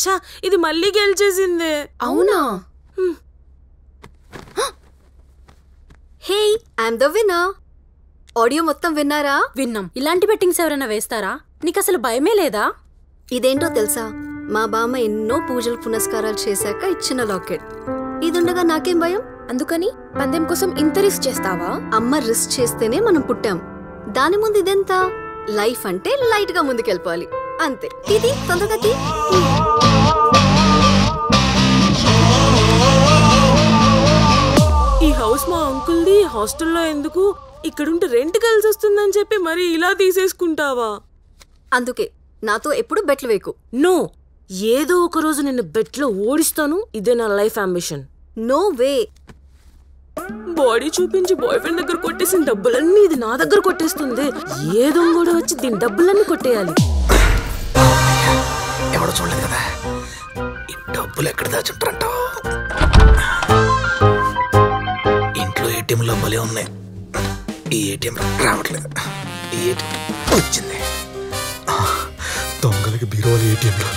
ఛా ఇది మళ్ళీ గెలిచేసిందే. అవునా? Hey I'm the winner. Audio మొత్తం విన్నారా? విన్నాం. ఇలాంటి బెట్టింగ్స్ ఎవరైనా వేస్తారా? నీకు అసలు భయమే లేదా? ఇదేంటో తెలుసా, మా బామ్మ ఎన్నో పూజలు పునస్కారాలు చేశాక ఇచ్చిన లాకెట్. ఇదుండగా నాకేం భయం? అందుకని పందెం కోసం ఇంత రిస్క్ చేస్తావా? అమ్మ రిస్క్ చేస్తేనే మనం పుట్టాం. దాని ముందు ఇదెంత? లైఫ్ అంటే లైట్ గా ముందుకెళ్ళిపోవాలి అంతే. ఇది తొందరగా తీ. ఈ హౌస్ మా అంకుల్ది. హాస్టల్లో ఎందుకు, ఇక్కడుంటే రెంట్ కలిసి వస్తుందని చెప్పి మరి ఇలా తీసేసుకుంటావా? అందుకే నాతో ఎప్పుడు బెట్లు వేకు. నో, ఏదో ఒక రోజు నిన్ను బెట్లో ఓడిస్తాను. ఇదే నా life ambition. No way. Body చూపించి బాయ్ ఫ్రెండ్ దగ్గర కొట్టేసిన డబ్బులన్నీ ఇది నా దగ్గర కొట్టేస్తుంది. ఏదో కూడా వచ్చి దీని డబ్బులన్నీ కొట్టేయాలి. ఎవడో చూడలేదు కదా, ఈ డబ్బులు ఎక్కడ దాచుంటారంట. ఇంట్లో ఏటీఎంలో భలే ఉన్నాయి. ఈ ఏటీఎం రావట్లేదు. ఈ ఏటీఎం వచ్చింది. దొంగలకి బీరువాల ఏటీఎంలో.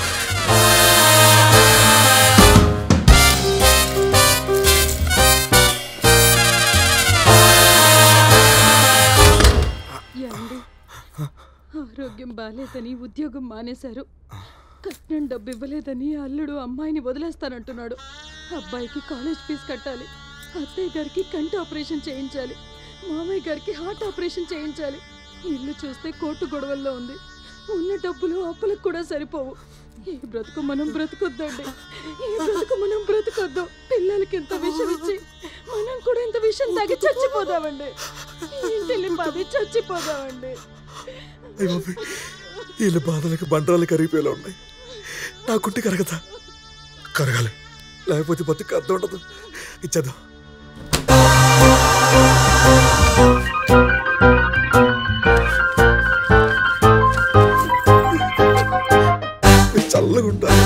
ఆరోగ్యం బాలేదని ఉద్యోగం మానేశారు. కట్నం డబ్బు ఇవ్వలేదని అల్లుడు అమ్మాయిని వదిలేస్తానంటున్నాడు. అబ్బాయికి కాలేజ్ ఫీజు కట్టాలి. అత్తయ్య గారికి కంటి ఆపరేషన్ చేయించాలి. మామయ్య గారికి హార్ట్ ఆపరేషన్ చేయించాలి. ఇల్లు చూస్తే కోర్టు గొడవల్లో ఉంది. ఉన్న డబ్బులు అప్పులకు కూడా సరిపోవు. ఈ బ్రతుకు మనం బ్రతుకొద్దండి. ఈ బ్రతుకు మనం బ్రతుకొద్దు. పిల్లలకి ఇంత విషయం ఇచ్చి మనం కూడా ఇంత విషయం తాగి చచ్చిపోదామండి. ఇంటిల్లి పాది చచ్చిపోదామండి. వీళ్ళ బాధలకు బండరాలు కరిగిపోయేలా ఉన్నాయి. నాకుంటే కరగదా? కరగాలి, లేకపోతే బతుకు అర్థం ఉండదు. ఇచ్చేద్దాం. చల్లగా ఉంటారు.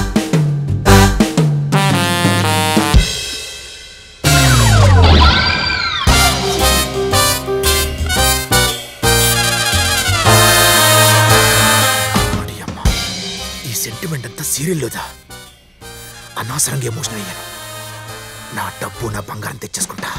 ఈ సెంటిమెంట్ అంతా సీరియల్లోదా? అనవసరంగా ఎమోషనల్ అయ్యాను. నా డబ్బు నా బంగారం తెచ్చేసుకుంటా.